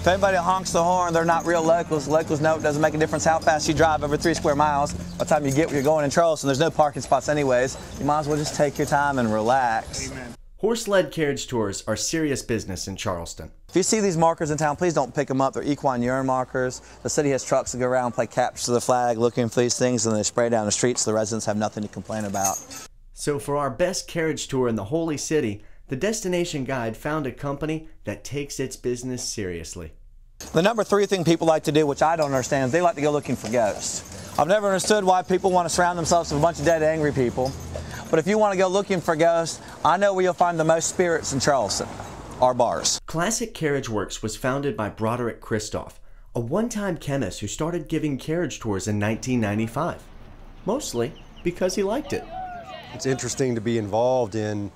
If anybody honks the horn, they're not real locals. Locals know it doesn't make a difference how fast you drive over 3 square miles. By the time you get where you're going in Charleston, there's no parking spots anyways. You might as well just take your time and relax. Amen. Horse-led carriage tours are serious business in Charleston. If you see these markers in town, please don't pick them up. They're equine urine markers. The city has trucks that go around and play capture to the flag looking for these things, and they spray down the streets so the residents have nothing to complain about. So for our best carriage tour in the Holy City, the destination guide found a company that takes its business seriously. The number 3 thing people like to do, which I don't understand, is they like to go looking for ghosts. I've never understood why people want to surround themselves with a bunch of dead, angry people. But if you want to go looking for ghosts, I know where you'll find the most spirits in Charleston. Our bars. Classic Carriage Works was founded by Broderick Christoph, a one-time chemist who started giving carriage tours in 1995, mostly because he liked it. It's interesting to be involved in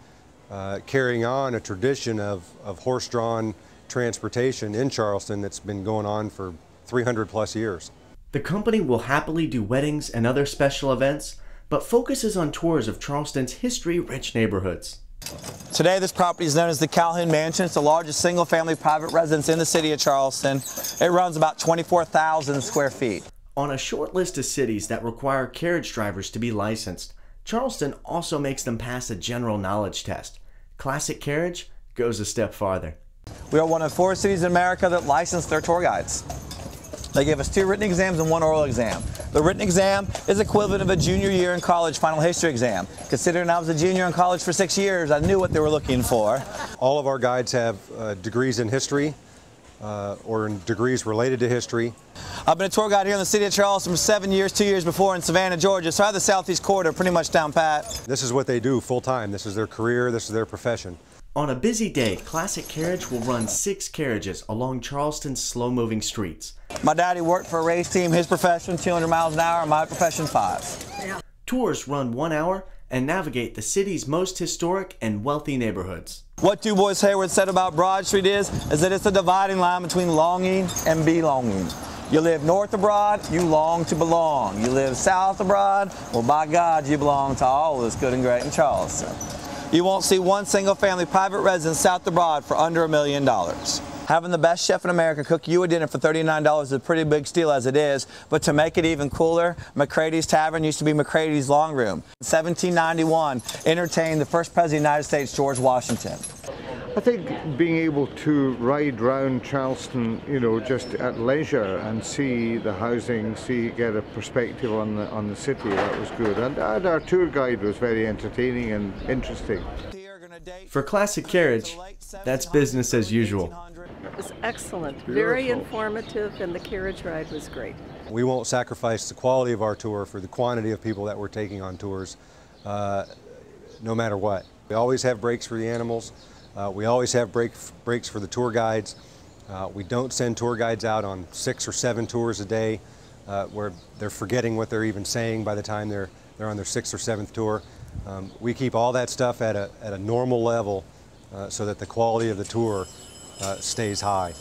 carrying on a tradition of horse-drawn transportation in Charleston that's been going on for 300 plus years. The company will happily do weddings and other special events, but focuses on tours of Charleston's history-rich neighborhoods. Today, this property is known as the Calhoun Mansion. It's the largest single-family private residence in the city of Charleston. It runs about 24,000 square feet. On a short list of cities that require carriage drivers to be licensed, Charleston also makes them pass a general knowledge test. Classic Carriage goes a step farther. We are one of 4 cities in America that license their tour guides. They give us 2 written exams and 1 oral exam. The written exam is equivalent of a junior year in college final history exam. Considering I was a junior in college for 6 years, I knew what they were looking for. All of our guides have degrees in history or in degrees related to history. I've been a tour guide here in the city of Charleston for 7 years, 2 years before in Savannah, Georgia, so I have the Southeast Corridor pretty much down pat. This is what they do full time. This is their career, this is their profession. On a busy day, Classic Carriage will run 6 carriages along Charleston's slow-moving streets. My daddy worked for a race team, his profession 200 miles an hour, my profession 5. Tours run 1 hour and navigate the city's most historic and wealthy neighborhoods. What Du Bois Hayward said about Broad Street is that it's a dividing line between longing and belonging. You live north of Broad, you long to belong. You live south of Broad, well, by God, you belong to all that's good and great in Charleston. You won't see one single family private residence south of Broad for under $1 million. Having the best chef in America cook you a dinner for $39 is a pretty big steal as it is, but to make it even cooler, McCrady's Tavern used to be McCrady's Long Room. In 1791, entertained the first President of the United States, George Washington. I think being able to ride round Charleston, you know, just at leisure and see the housing, get a perspective on the city, that was good. And our tour guide was very entertaining and interesting. For Classic Carriage, that's business as usual. It was excellent, very informative, and the carriage ride was great. We won't sacrifice the quality of our tour for the quantity of people that we're taking on tours, no matter what. We always have breaks for the animals. We always have breaks for the tour guides. We don't send tour guides out on 6 or 7 tours a day where they're forgetting what they're even saying by the time they're on their 6th or 7th tour. We keep all that stuff at a normal level so that the quality of the tour stays high.